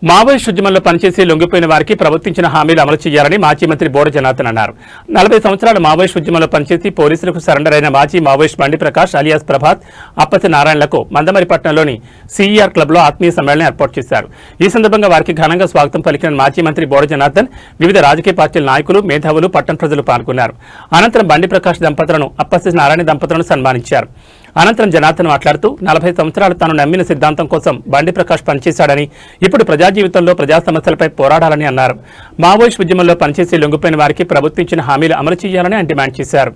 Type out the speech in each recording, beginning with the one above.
Maoist ఉద్యమంలో పనిచేసి లొంగిపోయిన వారికి ప్రభుత్వించిన హామీలు అమలు చేయాలని మాజీ మంత్రి బోడ జనార్దన్ అన్నారు. 40 సంవత్సరాల మావోయిస్టు ఉద్యమంలో పనిచేసి పోలీసులకు సరెండర్ అయిన మాజీ మావోయిస్ట్ బండి ప్రకాష్ అలియాస్ ప్రభాత్ అప్పతి నారాయణలకు మందమరిపట్నంలోని సిఈఆర్ క్లబ్లో ఆత్మీయ సమ్మేళనం ఏర్పాటు చేశారు. ఈ సందర్భంగా వారికి ఘనంగా స్వాగతం పలికిన మాజీ మంత్రి బోడ జనార్దన్ వివిధ రాజకీయ పార్టీల నాయకులు, మేధావులు, పట్టణ ప్రజలు పాల్గొన్నారు. అనంతరం బండి ప్రకాష్ దంపతులను, అప్పతి నారాయణ దంపతులను సన్మానించారు. అనంతరం జనార్దన్ మాట్లాడుతూ 40 సంవత్సరాలు తాను నమ్మిన సిద్ధాంతం కోసం బండి ప్రకాష్ పనిచేశాడని, ఇప్పుడు ప్రజా జీవితంలో ప్రజా సమస్యలపై పోరాడాలని అన్నారు. మావోయిస్ట్ ఉద్యమంలో పనిచేసి లొంగిపోయిన వారికి ప్రభుత్వించిన హామీలు అమలు చేయాలని ఆయన డిమాండ్ చేశారు.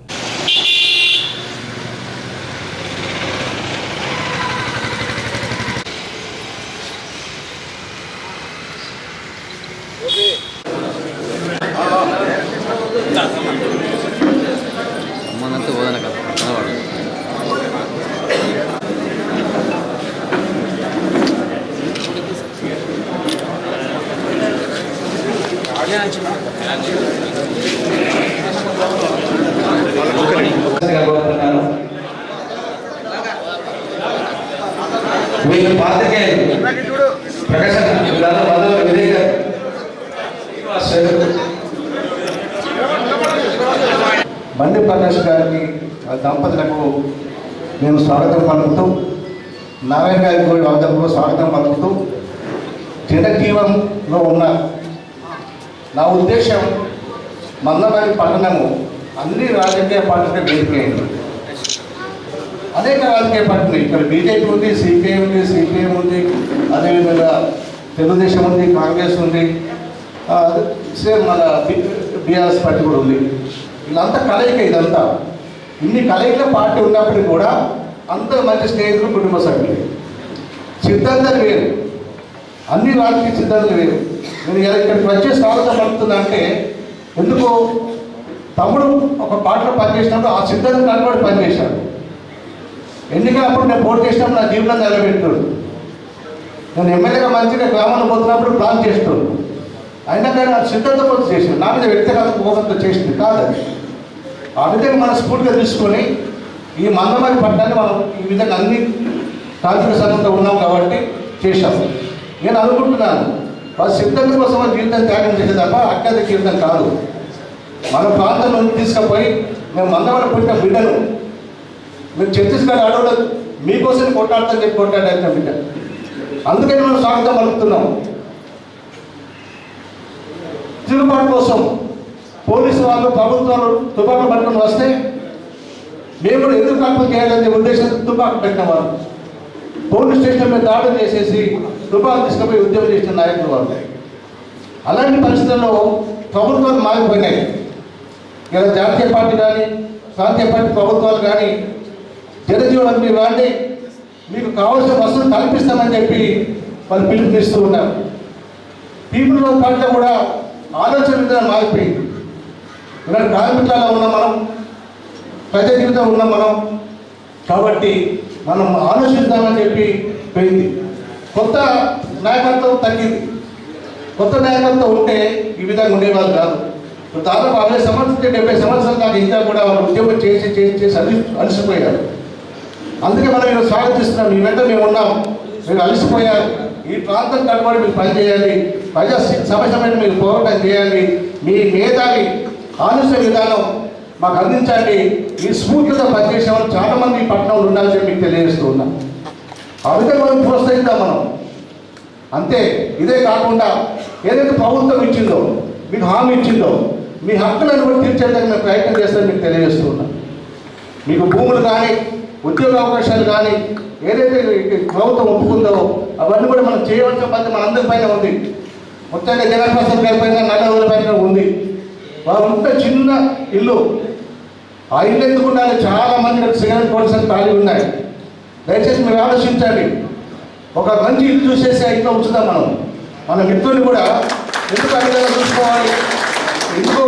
బండి ప్రకాష్ గారికి దంపతులకు నేను స్వాగతం పలుకుతూ, నారాయణ గారికి వాళ్ళకు స్వాగతం పలుకుతూ, జనజీవంలో ఉన్న నా ఉద్దేశం మందమరి పట్టణము అన్ని రాజకీయ పార్టీలకు వేదికైంది. అనేక రాజకీయ పార్టీలు ఇక్కడ బీజేపీ ఉంది, సిపిఐ ఉంది, సిపిఎం ఉంది, అదేవిధంగా తెలుగుదేశం ఉంది, కాంగ్రెస్ ఉంది, సేమ్ మన బీఆర్ఎస్ పార్టీ కూడా ఉంది. వీళ్ళంతా కలయిక. ఇదంతా ఇన్ని కలయిక పార్టీ ఉన్నప్పటికీ కూడా అంత మంచి స్నేహితులు, కుటుంబ సభ్యులు. సిద్ధాంతాలు వేరు, అన్ని రాజకీయ సిద్ధాంతాలు వేరు. నేను ఇక్కడికి వచ్చే స్వాగతం పడుతున్నా అంటే ఎందుకు, తమ్ముడు ఒక పార్టీలో పనిచేసినప్పుడు ఆ సిద్ధాంతం కనబడి పనిచేశాడు. ఎన్నికలప్పుడు నేను పోటీ చేసినప్పుడు నా జీవితం నిలబెట్టాడు. నేను ఎమ్మెల్యేగా మంచిగా గ్రామంలో పోతున్నప్పుడు ప్లాన్ చేస్తాడు. అయినా కానీ ఆ సిద్ధాంతం కోసం చేసింది, నా మీద వ్యక్తిగత కోపంతో చేసింది కాదని. ఆ విధంగా మన స్ఫూర్తిగా తీసుకొని ఈ మందమరి పట్టణాన్ని మనం ఈ విధంగా అన్ని తాంత్రిక సంఘంతో ఉన్నాం కాబట్టి చేశాము. నేను అనుకుంటున్నాను, వాళ్ళ సిద్ధాంతం కోసం మన జీవితం త్యాగం చేసే తప్ప అజ్ఞాత జీవితం కాదు. మన ప్రాంతం నుండి తీసుకుపోయి మేము మందమరి పుట్టిన బిడ్డను మీరు ఛత్తీస్గఢ్ అడవులు మీకోసం కొట్టాడతాను చెప్పి కొట్టాడు బిడ్డ. అందుకని మనం స్వాగతం పలుకుతున్నాం. తిరుగుబాటు కోసం పోలీసు వాళ్ళు, ప్రభుత్వాలు తుపాకులు పట్టుకొని వస్తే మేము కూడా ఎందుకు కాల్పులు చేయాలనే ఉద్దేశంతో తుపాకు పెట్టిన వాళ్ళు, పోలీస్ స్టేషన్ మీద దాడులు చేసేసి తుపాకు తీసుకుపోయి ఉద్యమం చేసిన నాయకులు వాళ్ళు. అలాంటి పరిస్థితుల్లో ప్రభుత్వాలు మారిపోయినాయి. ఇలా జాతీయ పార్టీ కానీ, ప్రాంతీయ పార్టీ ప్రభుత్వాలు కానీ జనజీవనం మీరు వాడి మీకు కావాల్సిన వసతులు కల్పిస్తామని చెప్పి వాళ్ళు పిలుపునిస్తూ ఉన్నారు. పీపుల్ పార్టీలో కూడా ఆలోచన విధానం మారిపోయింది. ఇలాంటి కార్మికులలో ఉన్నాం మనం, ప్రజా జీవితం ఉన్నాం మనం, కాబట్టి మనం ఆలోచిద్దామని చెప్పి పోయింది. కొత్త నాయకత్వం తగ్గింది. కొత్త నాయకత్వం ఉంటే ఈ విధంగా ఉండేవాళ్ళు కాదు. దాదాపు 60 సంవత్సరాలు 70 సంవత్సరాల దాకా ఇంకా కూడా వాళ్ళు ఉద్యోగం చేసి చేసి చేసి అలసిపోయారు. అందుకే మనం ఈరోజు స్వాగతిస్తున్నాం. మీ వెంట మేము ఉన్నాం. మీరు అలసిపోయారు. ఈ ప్రాంతం కనబడి మీరు పనిచేయాలి, ప్రజా సమస్య మీద మీరు పోరాటం చేయాలి, మీ మేధావి ఆలోచన విధానం మాకు అందించండి. ఈ స్ఫూర్తితో పనిచేసే వాళ్ళు చాలామంది ఈ పట్టణంలో ఉండాలని చెప్పి మీకు తెలియజేస్తూ ఉన్నాం. ఆ విధంగా మనం ప్రోత్సహిద్దాం మనం. అంతే. ఇదే కాకుండా ఏదైతే ప్రభుత్వం ఇచ్చిందో, మీకు హామీ ఇచ్చిందో, మీ హక్కులను కూడా తీర్చేందుకు మేము ప్రయత్నం చేస్తామని మీకు తెలియజేస్తూ ఉన్నాం. మీకు భూములు కానీ, ఉద్యోగ అవకాశాలు కానీ ఏదైతే ప్రభుత్వం ఒప్పుకుందో అవన్నీ కూడా మనం చేయవలసిన బాధ్యత మనందరి పైన ఉంది. ముఖ్యంగా జగన్మోహన్ గారి పైన, నల్లగొండ పైన ఉంది. వాళ్ళు ఉంటే చిన్న ఇల్లు, ఆ ఇల్లు ఎందుకు ఉండాలి? చాలా మంది సిగరెట్ పోలీసులు ఖాళీ ఉన్నాయి. దయచేసి మీరు ఆలోచించండి. ఒక మంచి ఇల్లు చూసేసి ఇంట్లో ఉంచుదాం మనం. మన మిత్రులు కూడా ఎందుకు అడిగేలా చూసుకోవాలి. ఎందుకో